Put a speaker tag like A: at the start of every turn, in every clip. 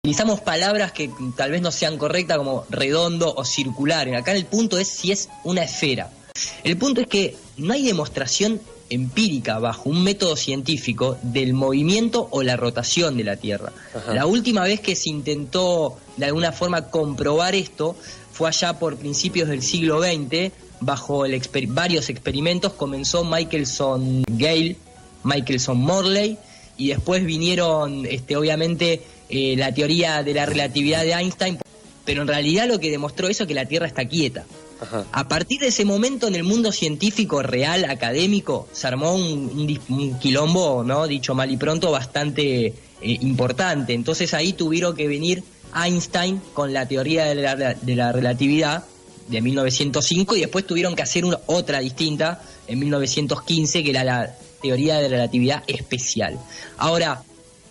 A: Utilizamos palabras que tal vez no sean correctas como redondo o circular. Acá el punto es si es una esfera. El punto es que no hay demostración empírica bajo un método científico del movimiento o la rotación de la Tierra. Ajá. La última vez que se intentó de alguna forma comprobar esto fue allá por principios del siglo XX, bajo varios experimentos. Comenzó Michelson Gale, Michelson Morley, y después vinieron obviamente la teoría de la relatividad de Einstein, pero en realidad lo que demostró eso es que la Tierra está quieta. Ajá. A partir de ese momento en el mundo científico real, académico, se armó un quilombo, ¿no? Dicho mal y pronto, bastante importante. Entonces ahí tuvieron que venir Einstein con la teoría de la relatividad de 1905 y después tuvieron que hacer otra distinta en 1915 que era la teoría de la relatividad especial. Ahora,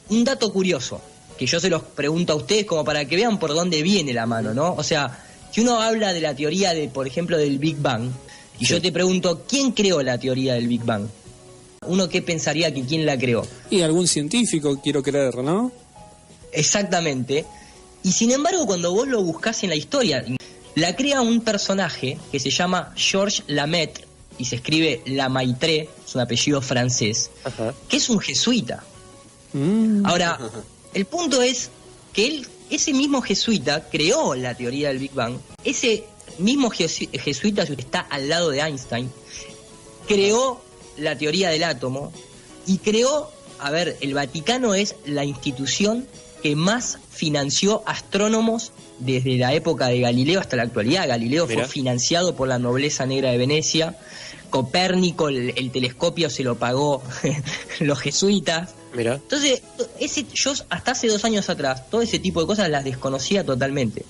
A: un dato curioso que yo se los pregunto a ustedes como para que vean por dónde viene la mano, ¿no? O sea, si uno habla de la teoría de, por ejemplo, del Big Bang, y yo te pregunto, ¿quién creó la teoría del Big Bang? ¿Uno qué pensaría que quién la creó?
B: Y algún científico, quiero creer, ¿no?
A: Exactamente. Y sin embargo, cuando vos lo buscás en la historia, la crea un personaje que se llama Georges Lemaitre, y se escribe Lemaitre, es un apellido francés, ajá, que es un jesuita. Ahora, el punto es que ese mismo jesuita creó la teoría del Big Bang. Ese mismo jesuita está al lado de Einstein, creó la teoría del átomo y creó, el Vaticano es la institución que más financió astrónomos desde la época de Galileo hasta la actualidad. Galileo fue financiado por la nobleza negra de Venecia. Copérnico, el telescopio se lo pagó los jesuitas. Mirá. Entonces, yo hasta hace 2 años atrás, todo ese tipo de cosas las desconocía totalmente.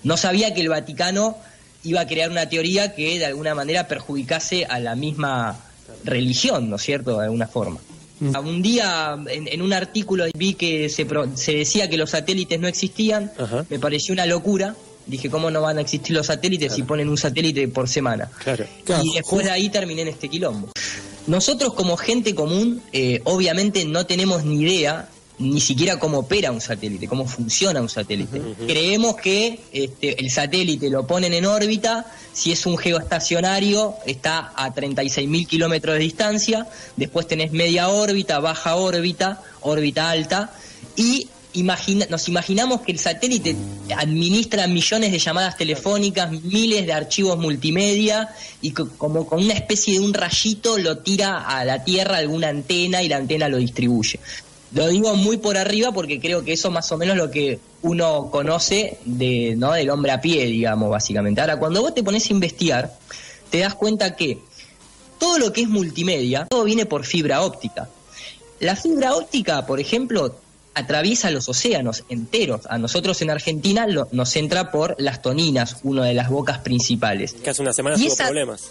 A: No sabía que el Vaticano iba a crear una teoría que de alguna manera perjudicase a la misma religión, ¿no es cierto?, de alguna forma. Un día en un artículo vi que se decía que los satélites no existían. Ajá. Me pareció una locura. Dije, ¿cómo no van a existir los satélites si ponen un satélite por semana? Claro. Y después de ahí terminé en este quilombo. Nosotros como gente común, obviamente no tenemos ni idea, ni siquiera cómo opera un satélite, cómo funciona un satélite. Creemos que el satélite lo ponen en órbita, si es un geoestacionario está a 36.000 kilómetros de distancia, después tenés media órbita, baja órbita, órbita alta, y nos imaginamos que el satélite administra millones de llamadas telefónicas, miles de archivos multimedia, y como con una especie de un rayito lo tira a la Tierra alguna antena y la antena lo distribuye. Lo digo muy por arriba porque creo que eso más o menos es lo que uno conoce del hombre a pie, digamos, básicamente. Ahora, cuando vos te pones a investigar, te das cuenta que todo lo que es multimedia, todo viene por fibra óptica. La fibra óptica, por ejemplo, atraviesa los océanos enteros. A nosotros en Argentina nos entra por las Toninas, una de las bocas principales.
C: Que hace unas semanas tuvo problemas.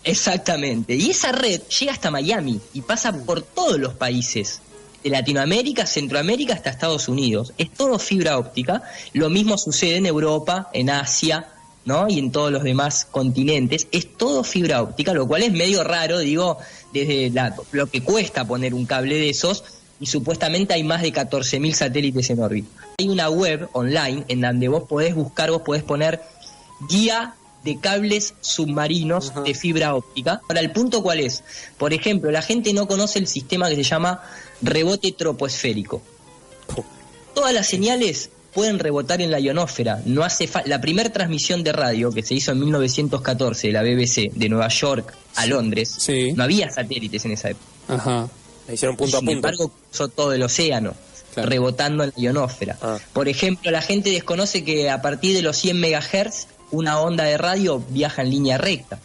A: Exactamente. Y esa red llega hasta Miami y pasa por todos los países de Latinoamérica, Centroamérica hasta Estados Unidos. Es todo fibra óptica. Lo mismo sucede en Europa, en Asia, ¿no? Y en todos los demás continentes. Es todo fibra óptica, lo cual es medio raro, digo, desde lo que cuesta poner un cable de esos. Y supuestamente hay más de 14.000 satélites en órbita. Hay una web online en donde vos podés poner guía de cables submarinos de fibra óptica. Ahora, ¿el punto cuál es? Por ejemplo, la gente no conoce el sistema que se llama rebote troposférico. Todas las señales pueden rebotar en la ionosfera. No hace la primera transmisión de radio que se hizo en 1914 de la BBC de Nueva York a Londres, no había satélites en esa época. Ajá.
C: Hicieron punto a punto.
A: Sin embargo, cruzó todo el océano, rebotando en la ionosfera. Por ejemplo, la gente desconoce que a partir de los 100 MHz, una onda de radio viaja en línea recta.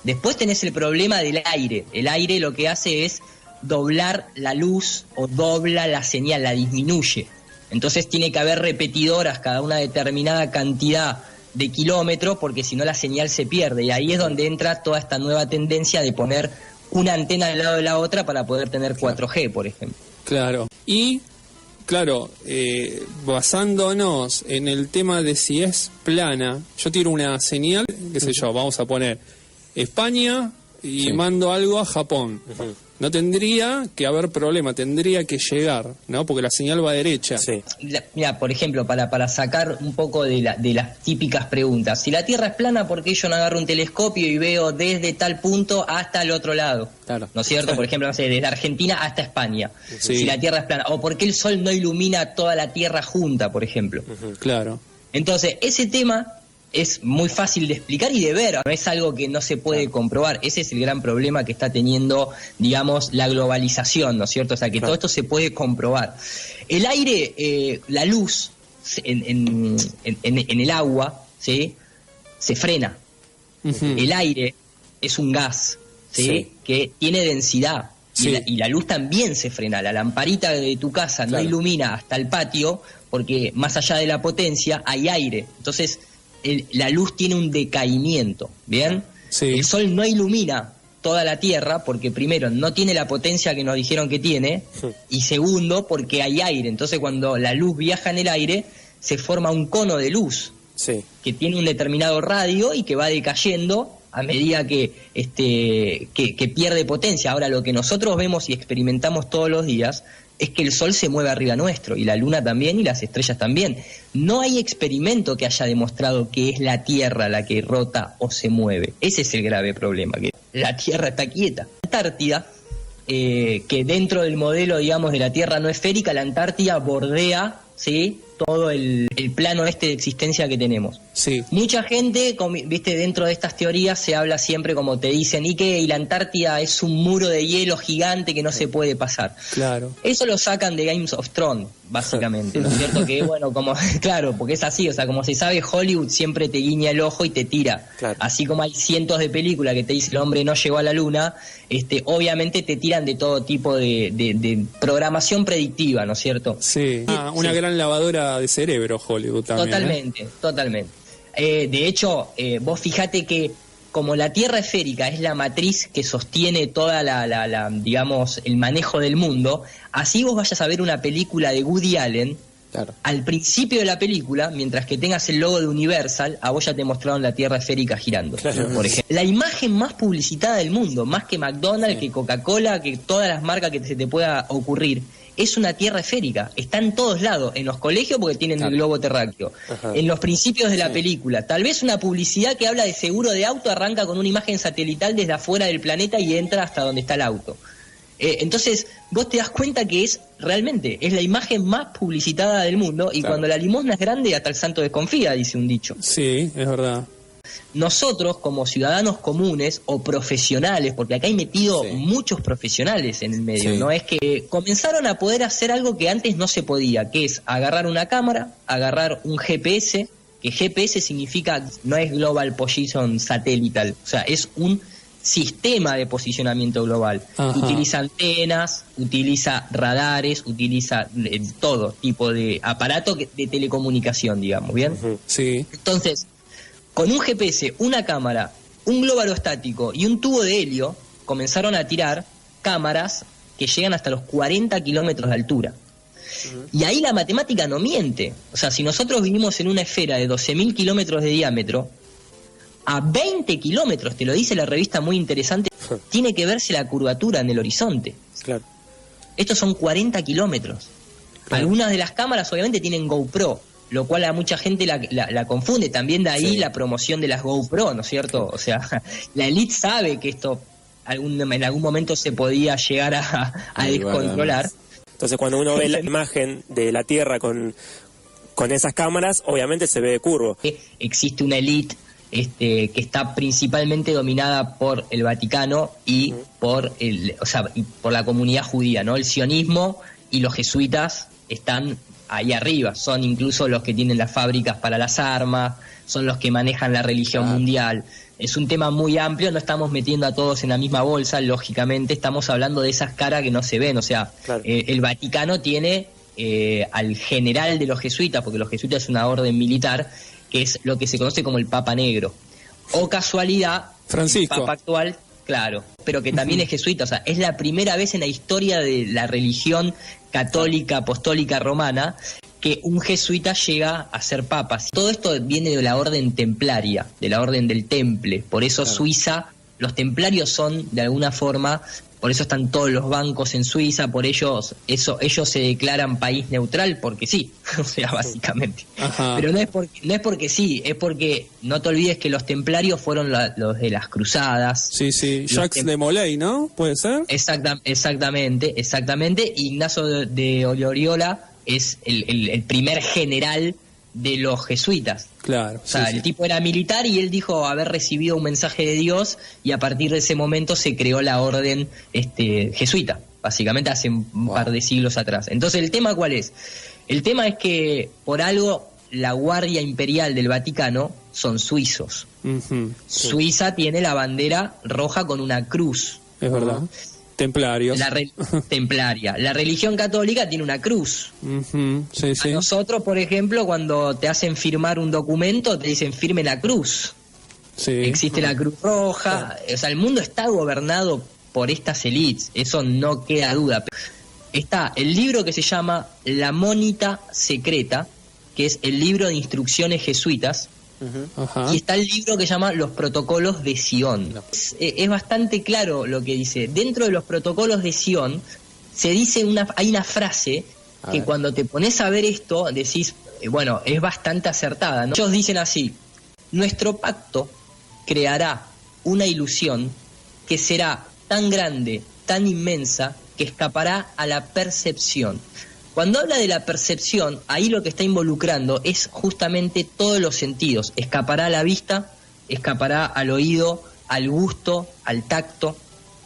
A: Después tenés el problema del aire. El aire lo que hace es doblar la luz o dobla la señal, la disminuye. Entonces tiene que haber repetidoras cada una determinada cantidad de kilómetros, porque si no la señal se pierde. Y ahí es donde entra toda esta nueva tendencia de poner una antena al lado de la otra para poder tener 4G, por ejemplo.
B: Claro. Y, claro, basándonos en el tema de si es plana, yo tiro una señal, qué sé yo, vamos a poner España, y
C: Sí.
B: mando algo a Japón.
C: Ujú.
B: No tendría que haber problema, tendría que llegar, ¿no? Porque la señal va derecha.
C: Sí.
A: Mira, por ejemplo, para sacar un poco de las típicas preguntas. Si la Tierra es plana, ¿por qué yo no agarro un telescopio y veo desde tal punto hasta el otro lado?
B: Claro.
A: ¿No es cierto? Por ejemplo, no sé, desde Argentina hasta España.
B: Sí.
A: Si la Tierra es plana. O ¿por qué el Sol no ilumina toda la Tierra junta, por ejemplo?
B: Claro.
A: Entonces, ese tema es muy fácil de explicar y de ver, no es algo que no se puede comprobar. Ese es el gran problema que está teniendo, digamos, la globalización, ¿no es cierto? O sea, que todo esto se puede comprobar. El aire, la luz en el agua, ¿sí? Se frena.
B: Ujú.
A: El aire es un gas, ¿sí?
C: Sí.
A: Que tiene densidad.
B: Sí.
A: Y la luz también se frena. La lamparita de tu casa no
B: Claro.
A: ilumina hasta el patio porque más allá de la potencia hay aire. Entonces la luz tiene un decaimiento, ¿bien?
B: Sí.
A: El sol no ilumina toda la Tierra porque primero no tiene la potencia que nos dijeron que tiene y segundo porque hay aire. Entonces cuando la luz viaja en el aire se forma un cono de luz
C: Sí.
A: que tiene un determinado radio y que va decayendo a medida que pierde potencia. Ahora, lo que nosotros vemos y experimentamos todos los días es que el Sol se mueve arriba nuestro, y la Luna también, y las estrellas también. No hay experimento que haya demostrado que es la Tierra la que rota o se mueve. Ese es el grave problema, que la Tierra está quieta. Antártida, que dentro del modelo, digamos, de la Tierra no esférica, la Antártida bordea, ¿sí?, todo el plano de existencia que tenemos.
B: Sí.
A: Mucha gente, viste, dentro de estas teorías se habla siempre como te dicen, y la Antártida es un muro de hielo gigante que no se puede pasar.
B: Claro.
A: Eso lo sacan de Games of Thrones, básicamente, ¿no es cierto? Que bueno, como claro, porque es así, o sea, como se sabe, Hollywood siempre te guiña el ojo y te tira.
C: Claro.
A: Así como hay cientos de películas que te dicen el hombre no llegó a la luna, obviamente te tiran de todo tipo de programación predictiva, ¿no es cierto?
B: Sí. Una
A: Sí.
B: gran lavadora de cerebro Hollywood también.
A: Totalmente, totalmente. De hecho, vos fijate que como la Tierra esférica es la matriz que sostiene toda digamos, el manejo del mundo, así vos vayas a ver una película de Woody Allen,
C: Claro.
A: al principio de la película, mientras que tengas el logo de Universal, a vos ya te mostraron la Tierra esférica girando.
C: Claro.
A: Por ejemplo, la imagen más publicitada del mundo, más que McDonald's, que Coca-Cola, que todas las marcas que se te pueda ocurrir, es una Tierra esférica. Está en todos lados, en los colegios porque tienen el globo terráqueo,
C: Ajá.
A: en los principios de la película. Tal vez una publicidad que habla de seguro de auto arranca con una imagen satelital desde afuera del planeta y entra hasta donde está el auto. Entonces, vos te das cuenta que es la imagen más publicitada del mundo, y
B: Claro.
A: cuando la limosna es grande, hasta el santo desconfía, dice un dicho.
B: Sí, es verdad.
A: Nosotros, como ciudadanos comunes o profesionales, porque acá hay metido
B: Sí.
A: muchos profesionales en el medio,
B: Sí.
A: ¿no? Es que comenzaron a poder hacer algo que antes no se podía, que es agarrar una cámara, agarrar un GPS, que GPS significa, no es Global Position Satellite, o sea, es un sistema de posicionamiento global.
B: Ajá.
A: Utiliza antenas, utiliza radares, utiliza todo tipo de aparato de telecomunicación, digamos, ¿bien?
C: Ujú.
B: Sí.
A: Entonces, con un GPS, una cámara, un globo aerostático y un tubo de helio, comenzaron a tirar cámaras que llegan hasta los 40 kilómetros de altura. Y ahí la matemática no miente. O sea, si nosotros vivimos en una esfera de 12.000 kilómetros de diámetro, a 20 kilómetros, te lo dice la revista muy interesante, tiene que verse la curvatura en el horizonte.
C: Claro.
A: Estos son 40 kilómetros.
C: Claro.
A: Algunas de las cámaras obviamente tienen GoPro, lo cual a mucha gente la confunde. También de ahí
C: Sí.
A: la promoción de las GoPro, ¿no es cierto? O sea, la élite sabe que esto en algún momento se podía llegar a
B: Ay,
A: descontrolar.
C: Entonces, cuando uno ve la imagen de la Tierra con esas cámaras, obviamente se ve curvo.
A: Existe una élite que está principalmente dominada por el Vaticano y por la comunidad judía, ¿no? El sionismo y los jesuitas están ahí arriba, son incluso los que tienen las fábricas para las armas, son los que manejan la religión mundial. Es un tema muy amplio, no estamos metiendo a todos en la misma bolsa, lógicamente estamos hablando de esas caras que no se ven, o sea,
C: Claro.
A: el Vaticano tiene al general de los jesuitas, porque los jesuitas es una orden militar, que es lo que se conoce como el Papa Negro. O casualidad,
B: Francisco.
A: el Papa actual, claro, pero que también es jesuita. O sea, es la primera vez en la historia de la religión católica, apostólica, romana, que un jesuita llega a ser papa. Todo esto viene de la orden templaria, de la orden del Temple. Por eso Suiza Los templarios son, de alguna forma, por eso están todos los bancos en Suiza, por ellos se declaran país neutral porque sí, o sea, básicamente.
B: Ajá.
A: Pero no es porque sí, es porque no te olvides que los templarios fueron los de las cruzadas.
B: Sí, Jacques de Molay, ¿no? ¿Puede ser?
A: Exactamente. Ignacio de Loyola es el primer general de los jesuitas.
B: Claro.
A: O sea, el tipo era militar y él dijo haber recibido un mensaje de Dios y a partir de ese momento se creó la orden jesuita, básicamente hace un par de siglos atrás. Entonces, ¿el tema cuál es? El tema es que por algo la Guardia Imperial del Vaticano son suizos.
B: Uh-huh.
A: Suiza tiene la bandera roja con una cruz.
B: Es verdad. Templarios.
A: Templaria. La religión católica tiene una cruz.
B: Uh-huh. Sí.
A: A nosotros, por ejemplo, cuando te hacen firmar un documento, te dicen firme la cruz.
B: Sí.
A: Existe la Cruz Roja. O sea, el mundo está gobernado por estas élites. Eso no queda duda. Está el libro que se llama La Mónita Secreta, que es el libro de instrucciones jesuitas.
B: Ajá.
A: Y está el libro que se llama Los Protocolos de Sion. Es bastante claro lo que dice. Dentro de los Protocolos de Sion se dice hay una frase que cuando te pones a ver esto decís, bueno, es bastante acertada, ¿no? Ellos dicen así: nuestro pacto creará una ilusión que será tan grande, tan inmensa, que escapará a la percepción. Cuando habla de la percepción, ahí lo que está involucrando es justamente todos los sentidos. Escapará a la vista, escapará al oído, al gusto, al tacto,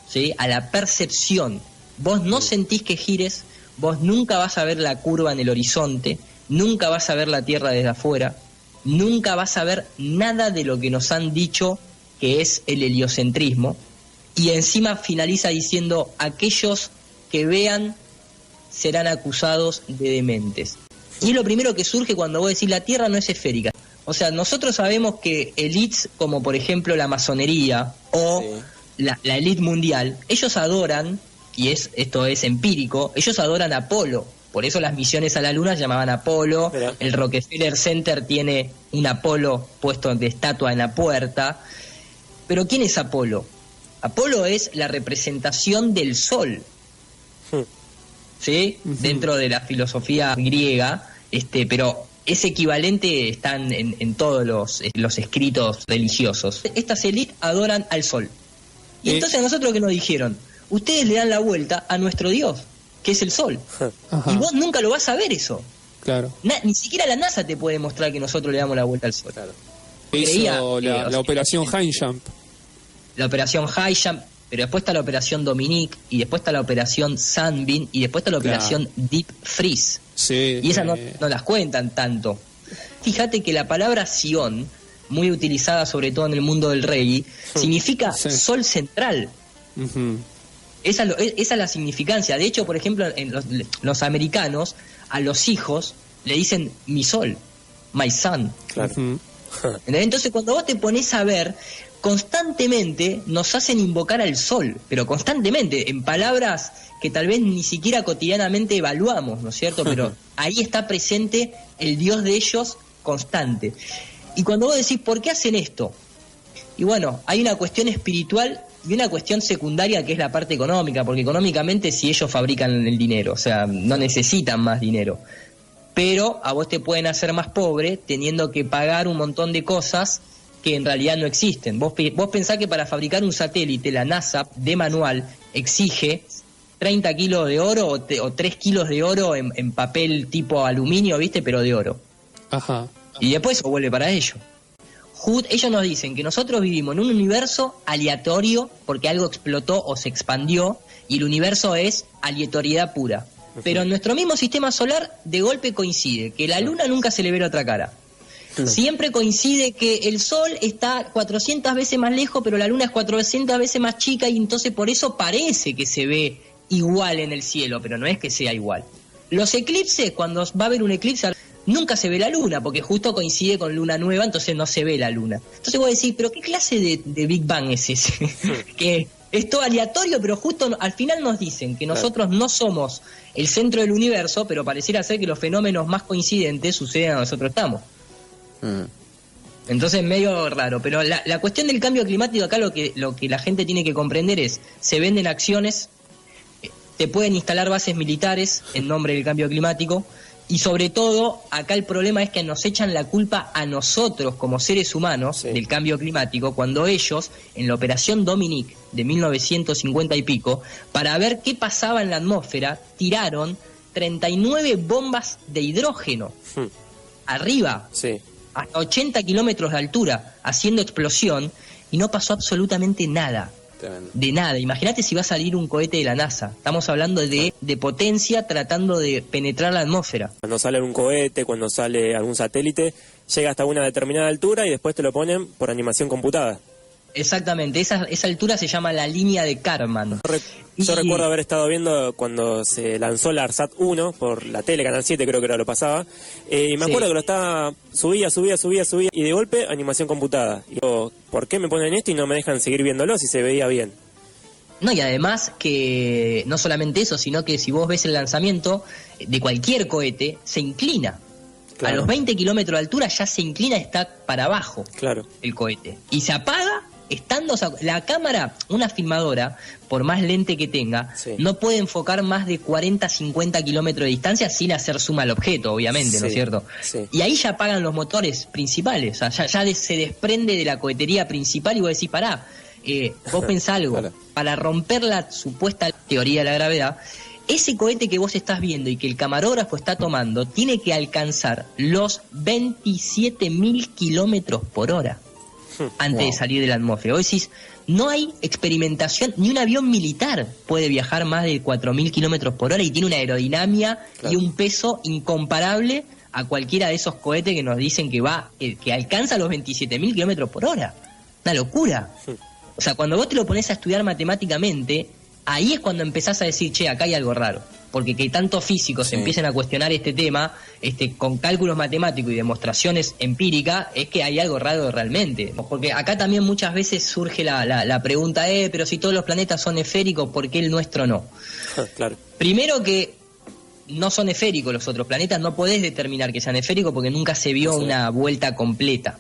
A: ¿sí? A la percepción. Vos no sentís que gires, vos nunca vas a ver la curva en el horizonte, nunca vas a ver la Tierra desde afuera, nunca vas a ver nada de lo que nos han dicho que es el heliocentrismo. Y encima finaliza diciendo: aquellos que vean serán acusados de dementes. Y es lo primero que surge cuando vos decís la Tierra no es esférica. O sea, nosotros sabemos que élites como por ejemplo la masonería o la élite mundial, ellos adoran, y esto es empírico, ellos adoran a Apolo. Por eso las misiones a la Luna se llamaban Apolo. El Rockefeller Center tiene un Apolo puesto de estatua en la puerta. Pero ¿quién es Apolo? Apolo es la representación del Sol. ¿Sí? Uh-huh. Dentro de la filosofía griega, pero ese equivalente está en todos los escritos religiosos. Estas élites adoran al sol. Y entonces a nosotros que nos dijeron, ustedes le dan la vuelta a nuestro Dios, que es el sol. Ajá. Y vos nunca lo vas a ver eso.
B: Claro.
A: Ni siquiera la NASA te puede mostrar que nosotros le damos la vuelta al sol.
B: Claro. Hizo la operación High Jump.
A: La operación High Jump. Pero después está la operación Dominique, y después está la operación Sunbeam, y después está la operación Deep Freeze.
B: Sí,
A: y esas no las cuentan tanto. Fíjate que la palabra Sion, muy utilizada sobre todo en el mundo del reggae, significa sol central. Uh-huh. Esa es la significancia. De hecho, por ejemplo, en los americanos, a los hijos le dicen mi sol, my son.
C: Claro.
B: Uh-huh.
A: Entonces, cuando vos te pones a ver, constantemente nos hacen invocar al sol, pero constantemente, en palabras que tal vez ni siquiera cotidianamente evaluamos, ¿no es cierto? Pero ahí está presente el Dios de ellos constante. Y cuando vos decís, ¿por qué hacen esto? Y bueno, hay una cuestión espiritual y una cuestión secundaria que es la parte económica, porque económicamente si ellos fabrican el dinero, o sea, no necesitan más dinero. Pero a vos te pueden hacer más pobre teniendo que pagar un montón de cosas que en realidad no existen. Vos pensás que para fabricar un satélite la NASA de manual exige 30 kilos de oro o 3 kilos de oro en papel tipo aluminio, ¿viste? Pero de oro.
B: Ajá.
A: Y después eso vuelve para ellos. Ellos nos dicen que nosotros vivimos en un universo aleatorio porque algo explotó o se expandió y el universo es aleatoriedad pura. Pero en nuestro mismo sistema solar de golpe coincide que la luna nunca se le ve la otra cara. Siempre coincide que el sol está 400 veces más lejos, pero la luna es 400 veces más chica y entonces por eso parece que se ve igual en el cielo, pero no es que sea igual. Los eclipses, cuando va a haber un eclipse, nunca se ve la luna, porque justo coincide con luna nueva, entonces no se ve la luna. Entonces vos decís, ¿pero qué clase de Big Bang es ese? Que es todo aleatorio, pero justo al final nos dicen que nosotros no somos el centro del universo, pero pareciera ser que los fenómenos más coincidentes suceden a nosotros estamos. Entonces medio raro, pero la cuestión del cambio climático acá lo que la gente tiene que comprender es, se venden acciones, te pueden instalar bases militares en nombre del cambio climático, y sobre todo acá el problema es que nos echan la culpa a nosotros como seres humanos del cambio climático, cuando ellos, en la operación Dominic de 1950 y pico, para ver qué pasaba en la atmósfera, tiraron 39 bombas de hidrógeno arriba, hasta 80 kilómetros de altura, haciendo explosión, y no pasó absolutamente nada. Tremendo. De nada. Imagínate si va a salir un cohete de la NASA. Estamos hablando de potencia tratando de penetrar la atmósfera.
C: Cuando sale un cohete, cuando sale algún satélite, llega hasta una determinada altura y después te lo ponen por animación computada.
A: Exactamente, esa altura se llama la línea de Kármán.
C: Yo recuerdo haber estado viendo cuando se lanzó la ARSAT 1 por la tele, Canal 7 creo que era lo pasaba, y me acuerdo que lo estaba, subía, y de golpe animación computada. Y digo, ¿por qué me ponen esto y no me dejan seguir viéndolo si se veía bien?
A: No, y además que no solamente eso, sino que si vos ves el lanzamiento de cualquier cohete, se inclina. Claro. A los 20 kilómetros de altura ya se inclina, está para abajo el cohete. Y se apaga estando, o sea, la cámara, una filmadora, por más lente que tenga, no puede enfocar más de 40, 50 kilómetros de distancia sin hacer zoom al objeto, obviamente, ¿no es cierto? Y ahí ya apagan los motores principales, o sea, ya se desprende de la cohetería principal y vos decís, pará, vos pensás algo, para romper la supuesta teoría de la gravedad, ese cohete que vos estás viendo y que el camarógrafo está tomando tiene que alcanzar los 27.000 kilómetros por hora antes de salir de la atmósfera. Vos decís, no hay experimentación, ni un avión militar puede viajar más de 4.000 kilómetros por hora y tiene una aerodinámica y un peso incomparable a cualquiera de esos cohetes que nos dicen que alcanza los 27.000 kilómetros por hora. Una locura. O sea, cuando vos te lo pones a estudiar matemáticamente, ahí es cuando empezás a decir, che, acá hay algo raro. Porque que tantos físicos empiecen a cuestionar este tema, con cálculos matemáticos y demostraciones empíricas, es que hay algo raro realmente. Porque acá también muchas veces surge la pregunta, pero si todos los planetas son esféricos, ¿por qué el nuestro no?
C: Claro.
A: Primero que no son esféricos los otros planetas, no podés determinar que sean esféricos porque nunca se vio una vuelta completa.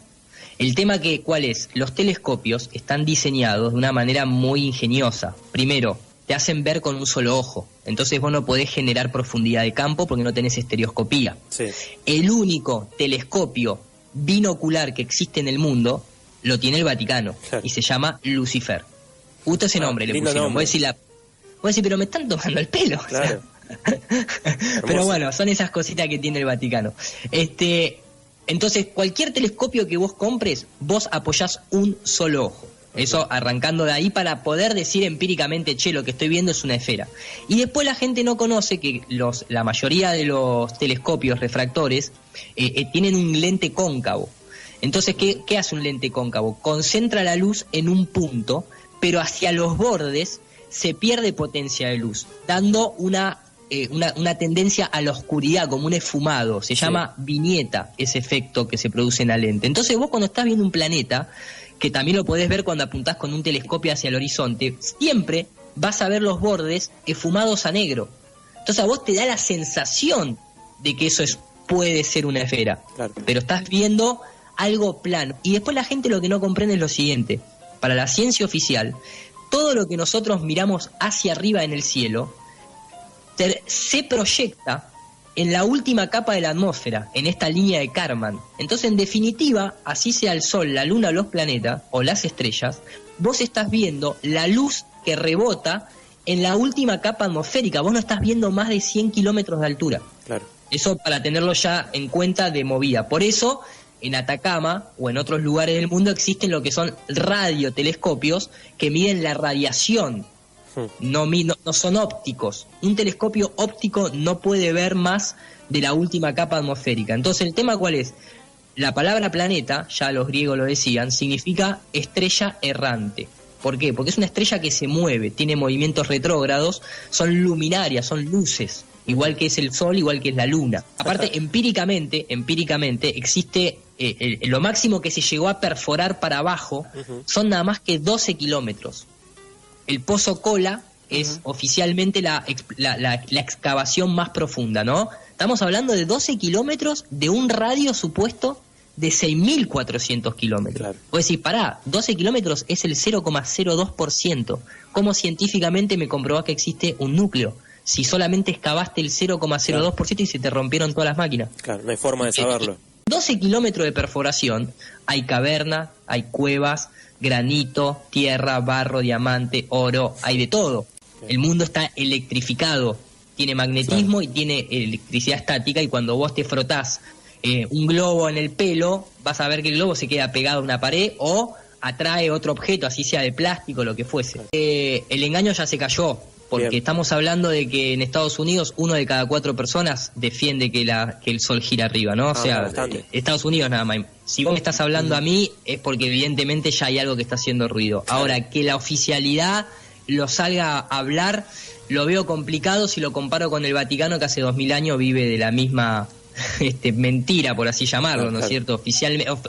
A: El tema ¿cuál es? Los telescopios están diseñados de una manera muy ingeniosa. Primero, te hacen ver con un solo ojo. Entonces vos no podés generar profundidad de campo porque no tenés estereoscopía. El único telescopio binocular que existe en el mundo lo tiene el Vaticano y se llama Lucifer. Justo ese nombre le pusieron. Vos decís, pero me están tomando el pelo. Claro. O sea. Pero bueno, son esas cositas que tiene el Vaticano. Entonces, cualquier telescopio que vos compres, vos apoyás un solo ojo. Eso arrancando de ahí para poder decir empíricamente, che, lo que estoy viendo es una esfera. Y después la gente no conoce que la mayoría de los telescopios refractores tienen un lente cóncavo. Entonces, ¿qué hace un lente cóncavo? Concentra la luz en un punto, pero hacia los bordes se pierde potencia de luz, dando una tendencia a la oscuridad, como un esfumado. Se llama viñeta, ese efecto que se produce en la lente. Entonces vos cuando estás viendo un planeta, que también lo podés ver cuando apuntás con un telescopio hacia el horizonte, siempre vas a ver los bordes esfumados a negro. Entonces a vos te da la sensación de que eso puede ser una esfera, pero estás viendo algo plano. Y después la gente lo que no comprende es lo siguiente: para la ciencia oficial, todo lo que nosotros miramos hacia arriba en el cielo se proyecta en la última capa de la atmósfera, en esta línea de Kármán. Entonces, en definitiva, así sea el Sol, la Luna, los planetas o las estrellas, vos estás viendo la luz que rebota en la última capa atmosférica. Vos no estás viendo más de 100 kilómetros de altura. Eso para tenerlo ya en cuenta de movida. Por eso, en Atacama o en otros lugares del mundo existen lo que son radiotelescopios que miden la radiación. No son ópticos. Un telescopio óptico no puede ver más de la última capa atmosférica. Entonces, ¿el tema cuál es? La palabra planeta, ya los griegos lo decían, significa estrella errante. ¿Por qué? Porque es una estrella que se mueve, tiene movimientos retrógrados, son luminarias, son luces, igual que es el Sol, igual que es la Luna. Aparte, empíricamente existe lo máximo que se llegó a perforar para abajo son nada más que 12 kilómetros. El Pozo Kola es oficialmente la excavación más profunda, ¿no? Estamos hablando de 12 kilómetros de un radio supuesto de 6.400 kilómetros.
C: Claro.
A: Vos decís, pará, 12 kilómetros es el 0,02%. ¿Cómo científicamente me comprobás que existe un núcleo? Si solamente excavaste el 0,02% y se te rompieron todas las máquinas.
C: Claro, no hay forma de saberlo.
A: 12 kilómetros de perforación, hay caverna, hay cuevas, granito, tierra, barro, diamante, oro, hay de todo. El mundo está electrificado, tiene magnetismo y tiene electricidad estática, y cuando vos te frotás un globo en el pelo, vas a ver que el globo se queda pegado a una pared o atrae otro objeto, así sea de plástico, lo que fuese. El engaño ya se cayó, porque
C: Bien.
A: estamos hablando de que en Estados Unidos 1 de cada 4 personas defiende que el sol gira arriba, ¿no? O sea,
C: bastante.
A: Estados Unidos nada más. Si vos me estás hablando a mí, es porque evidentemente ya hay algo que está haciendo ruido. Ahora, que la oficialidad lo salga a hablar, lo veo complicado si lo comparo con el Vaticano, que hace 2000 años vive de la misma mentira, por así llamarlo, ¿no es cierto?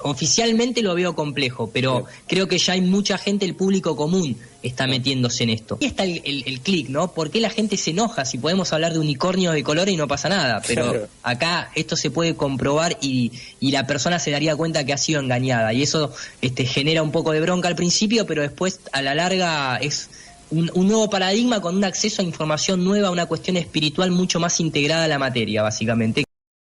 A: Oficialmente lo veo complejo, pero creo que ya hay mucha gente, el público común está metiéndose en esto. Y está el clic, ¿no? ¿Por qué la gente se enoja si podemos hablar de unicornios de colores y no pasa nada? Pero acá esto se puede comprobar y la persona se daría cuenta que ha sido engañada, y eso genera un poco de bronca al principio, pero después a la larga es un nuevo paradigma con un acceso a información nueva, una cuestión espiritual mucho más integrada a la materia, básicamente.